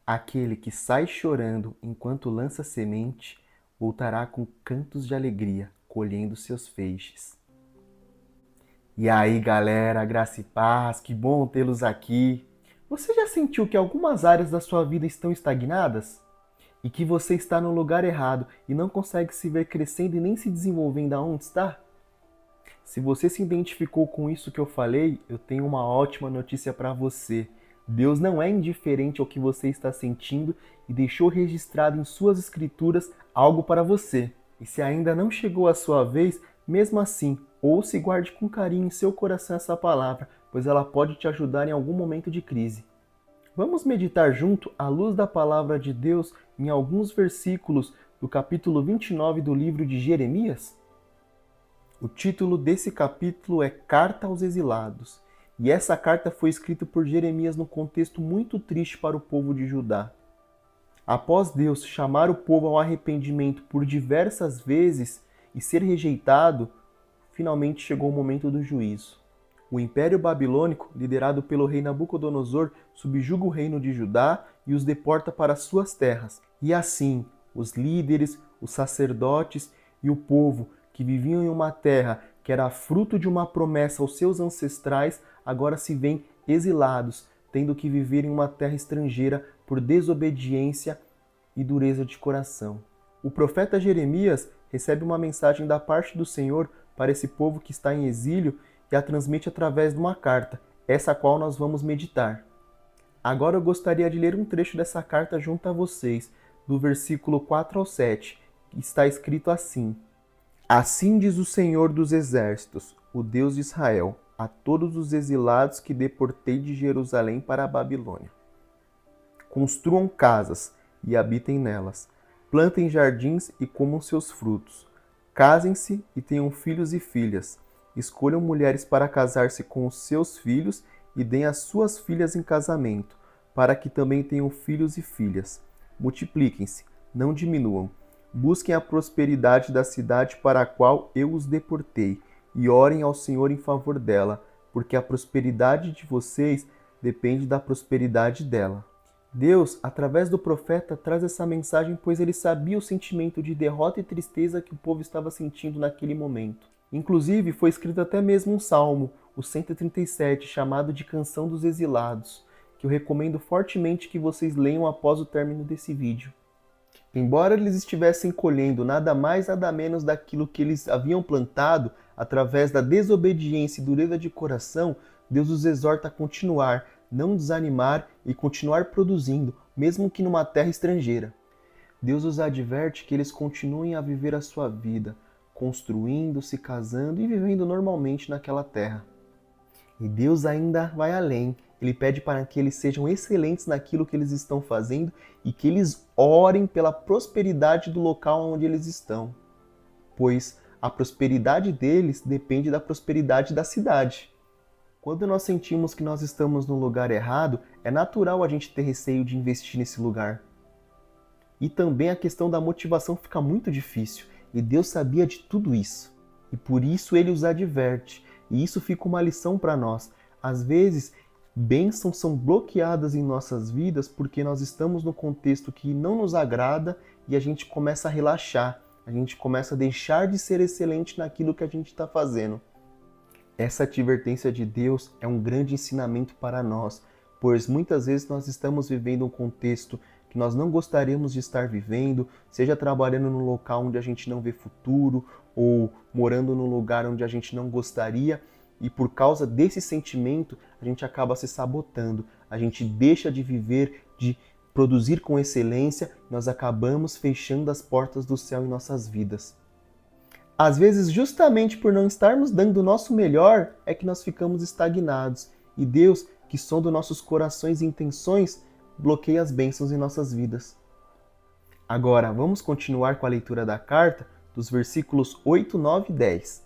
Aquele que sai chorando enquanto lança semente, voltará com cantos de alegria, colhendo seus feixes. E aí, galera, graça e paz, que bom tê-los aqui. Você já sentiu que algumas áreas da sua vida estão estagnadas? E que você está no lugar errado e não consegue se ver crescendo e nem se desenvolvendo aonde está? Se você se identificou com isso que eu falei, eu tenho uma ótima notícia para você. Deus não é indiferente ao que você está sentindo e deixou registrado em suas escrituras algo para você. E se ainda não chegou a sua vez, mesmo assim, ouça e guarde com carinho em seu coração essa palavra, pois ela pode te ajudar em algum momento de crise. Vamos meditar junto à luz da palavra de Deus em alguns versículos do capítulo 29 do livro de Jeremias? O título desse capítulo é Carta aos Exilados, e essa carta foi escrita por Jeremias num contexto muito triste para o povo de Judá. Após Deus chamar o povo ao arrependimento por diversas vezes e ser rejeitado, finalmente chegou o momento do juízo. O Império Babilônico, liderado pelo rei Nabucodonosor, subjuga o reino de Judá e os deporta para suas terras. E assim, os líderes, os sacerdotes e o povo que viviam em uma terra que era fruto de uma promessa aos seus ancestrais, agora se veem exilados, tendo que viver em uma terra estrangeira por desobediência e dureza de coração. O profeta Jeremias recebe uma mensagem da parte do Senhor para esse povo que está em exílio e a transmite através de uma carta, essa qual nós vamos meditar. Agora eu gostaria de ler um trecho dessa carta junto a vocês, do versículo 4 ao 7, que está escrito assim: Assim diz o Senhor dos Exércitos, o Deus de Israel, a todos os exilados que deportei de Jerusalém para a Babilônia. Construam casas e habitem nelas. Plantem jardins e comam seus frutos. Casem-se e tenham filhos e filhas. Escolham mulheres para casar-se com os seus filhos e deem as suas filhas em casamento, para que também tenham filhos e filhas. Multipliquem-se, não diminuam. Busquem a prosperidade da cidade para a qual eu os deportei, e orem ao Senhor em favor dela, porque a prosperidade de vocês depende da prosperidade dela. Deus, através do profeta, traz essa mensagem, pois ele sabia o sentimento de derrota e tristeza que o povo estava sentindo naquele momento. Inclusive, foi escrito até mesmo um salmo, o 137, chamado de Canção dos Exilados, que eu recomendo fortemente que vocês leiam após o término desse vídeo. Embora eles estivessem colhendo nada mais nada menos daquilo que eles haviam plantado, através da desobediência e dureza de coração, Deus os exorta a continuar, não desanimar e continuar produzindo, mesmo que numa terra estrangeira. Deus os adverte que eles continuem a viver a sua vida, construindo, se casando e vivendo normalmente naquela terra. E Deus ainda vai além. Ele pede para que eles sejam excelentes naquilo que eles estão fazendo e que eles orem pela prosperidade do local onde eles estão, pois a prosperidade deles depende da prosperidade da cidade. Quando nós sentimos que nós estamos no lugar errado, é natural a gente ter receio de investir nesse lugar. E também a questão da motivação fica muito difícil, e Deus sabia de tudo isso. E por isso ele os adverte, e isso fica uma lição para nós. Às vezes, bênçãos são bloqueadas em nossas vidas porque nós estamos no contexto que não nos agrada e a gente começa a relaxar, a gente começa a deixar de ser excelente naquilo que a gente está fazendo. Essa advertência de Deus é um grande ensinamento para nós, pois muitas vezes nós estamos vivendo um contexto que nós não gostaríamos de estar vivendo, seja trabalhando num local onde a gente não vê futuro, ou morando num lugar onde a gente não gostaria, e por causa desse sentimento a gente acaba se sabotando, a gente deixa de viver, de produzir com excelência, nós acabamos fechando as portas do céu em nossas vidas. Às vezes, justamente por não estarmos dando o nosso melhor, é que nós ficamos estagnados. E Deus, que sonda nossos corações e intenções, bloqueia as bênçãos em nossas vidas. Agora, vamos continuar com a leitura da carta, dos versículos 8, 9 e 10.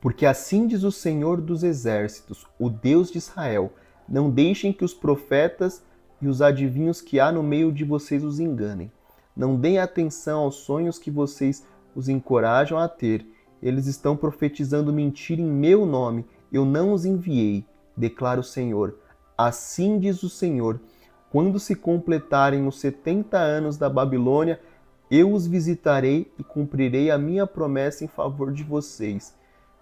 Porque assim diz o Senhor dos Exércitos, o Deus de Israel: não deixem que os profetas e os adivinhos que há no meio de vocês os enganem. Não deem atenção aos sonhos que vocês os encorajam a ter. Eles estão profetizando mentira em meu nome. Eu não os enviei, declara o Senhor. Assim diz o Senhor: Quando se completarem os 70 anos da Babilônia, eu os visitarei e cumprirei a minha promessa em favor de vocês,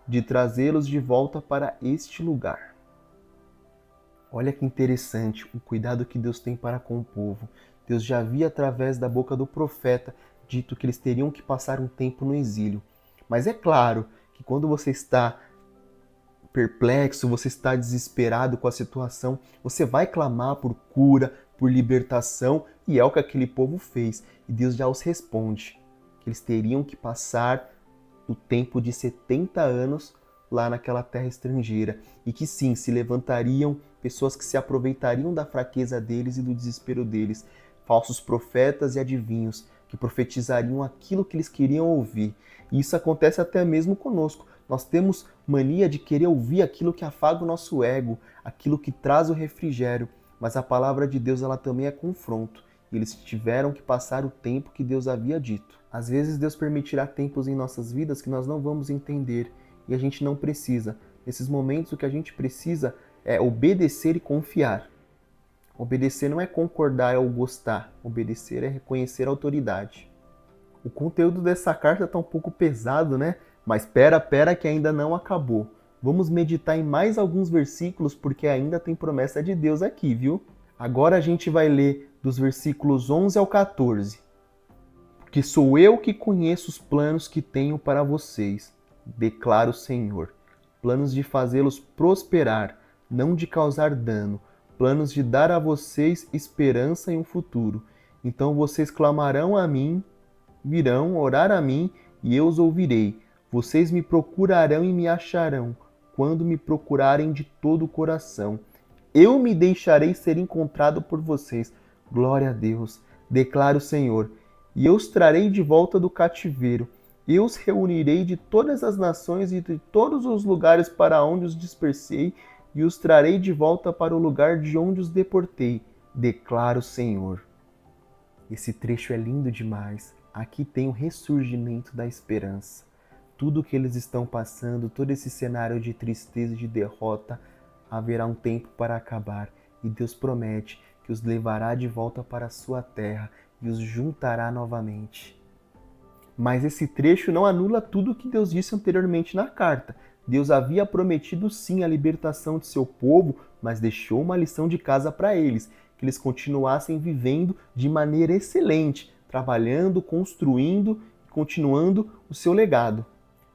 de trazê-los de volta para este lugar. Olha que interessante o cuidado que Deus tem para com o povo. Deus já havia, através da boca do profeta, dito que eles teriam que passar um tempo no exílio. Mas é claro que quando você está perplexo, você está desesperado com a situação, você vai clamar por cura, por libertação, e é o que aquele povo fez. E Deus já os responde, que eles teriam que passar o tempo de 70 anos lá naquela terra estrangeira, e que sim, se levantariam pessoas que se aproveitariam da fraqueza deles e do desespero deles, falsos profetas e adivinhos, que profetizariam aquilo que eles queriam ouvir. E isso acontece até mesmo conosco. Nós temos mania de querer ouvir aquilo que afaga o nosso ego, aquilo que traz o refrigério, mas a palavra de Deus ela também é confronto. E eles tiveram que passar o tempo que Deus havia dito. Às vezes Deus permitirá tempos em nossas vidas que nós não vamos entender e a gente não precisa. Nesses momentos o que a gente precisa é obedecer e confiar. Obedecer não é concordar ou gostar, obedecer é reconhecer a autoridade. O conteúdo dessa carta está um pouco pesado, né? Mas pera que ainda não acabou. Vamos meditar em mais alguns versículos porque ainda tem promessa de Deus aqui, viu? Agora a gente vai ler dos versículos 11 ao 14. Porque sou eu que conheço os planos que tenho para vocês, declara o Senhor. Planos de fazê-los prosperar, não de causar dano. Planos de dar a vocês esperança e um futuro. Então vocês clamarão a mim, virão orar a mim e eu os ouvirei. Vocês me procurarão e me acharão, quando me procurarem de todo o coração. Eu me deixarei ser encontrado por vocês. Glória a Deus, declara o Senhor. E eu os trarei de volta do cativeiro. Eu os reunirei de todas as nações e de todos os lugares para onde os dispersei, e os trarei de volta para o lugar de onde os deportei, declara o Senhor. Esse trecho é lindo demais. Aqui tem o ressurgimento da esperança. Tudo que eles estão passando, todo esse cenário de tristeza e de derrota, haverá um tempo para acabar. E Deus promete que os levará de volta para a sua terra e os juntará novamente. Mas esse trecho não anula tudo o que Deus disse anteriormente na carta. Deus havia prometido sim a libertação de seu povo, mas deixou uma lição de casa para eles, que eles continuassem vivendo de maneira excelente, trabalhando, construindo e continuando o seu legado.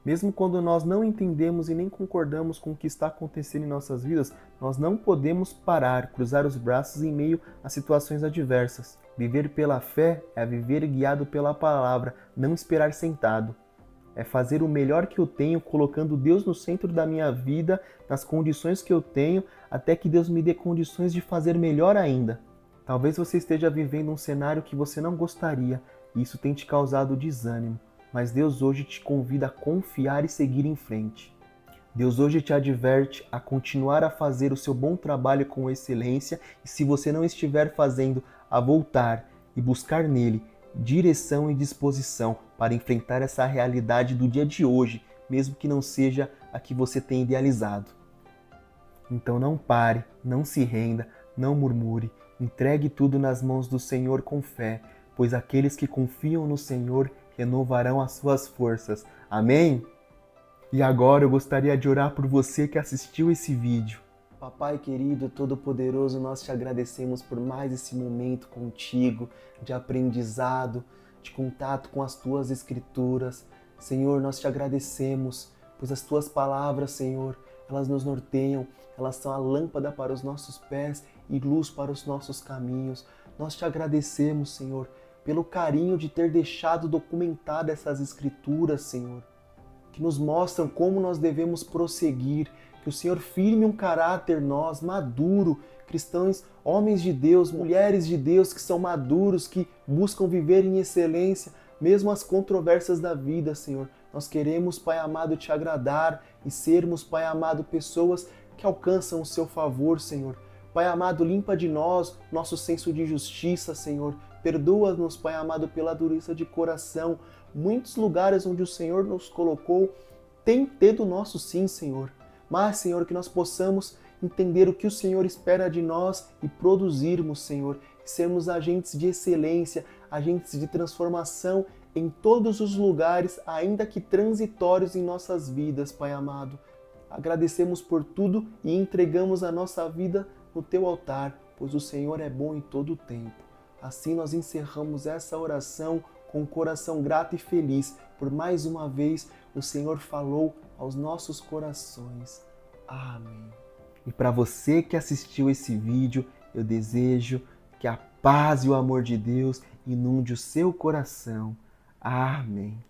Mesmo quando nós não entendemos e nem concordamos com o que está acontecendo em nossas vidas, nós não podemos parar, cruzar os braços em meio a situações adversas. Viver pela fé é viver guiado pela palavra, não esperar sentado. É fazer o melhor que eu tenho, colocando Deus no centro da minha vida, nas condições que eu tenho, até que Deus me dê condições de fazer melhor ainda. Talvez você esteja vivendo um cenário que você não gostaria, e isso tem te causado desânimo, mas Deus hoje te convida a confiar e seguir em frente. Deus hoje te adverte a continuar a fazer o seu bom trabalho com excelência, e se você não estiver fazendo, a voltar e buscar nele direção e disposição para enfrentar essa realidade do dia de hoje, mesmo que não seja a que você tem idealizado. Então não pare, não se renda, não murmure, entregue tudo nas mãos do Senhor com fé, pois aqueles que confiam no Senhor renovarão as suas forças. Amém? E agora eu gostaria de orar por você que assistiu esse vídeo. Papai querido, Todo-Poderoso, nós te agradecemos por mais esse momento contigo, de aprendizado, de contato com as tuas escrituras. Senhor, nós te agradecemos, pois as tuas palavras, Senhor, elas nos norteiam, elas são a lâmpada para os nossos pés e luz para os nossos caminhos. Nós te agradecemos, Senhor, pelo carinho de ter deixado documentada essas escrituras, Senhor, que nos mostram como nós devemos prosseguir, que o Senhor firme um caráter nós, maduro, cristãos, homens de Deus, mulheres de Deus que são maduros, que buscam viver em excelência, mesmo as controvérsias da vida, Senhor. Nós queremos, Pai amado, te agradar e sermos, Pai amado, pessoas que alcançam o seu favor, Senhor. Pai amado, limpa de nós nosso senso de justiça, Senhor. Perdoa-nos, Pai amado, pela dureza de coração. Muitos lugares onde o Senhor nos colocou tem tido nosso sim, Senhor. Mas, Senhor, que nós possamos entender o que o Senhor espera de nós e produzirmos, Senhor, e sermos agentes de excelência, agentes de transformação em todos os lugares, ainda que transitórios em nossas vidas, Pai amado. Agradecemos por tudo e entregamos a nossa vida no Teu altar, pois o Senhor é bom em todo o tempo. Assim nós encerramos essa oração com o coração grato e feliz, por mais uma vez o Senhor falou aos nossos corações. Amém. E para você que assistiu esse vídeo, eu desejo que a paz e o amor de Deus inunde o seu coração. Amém.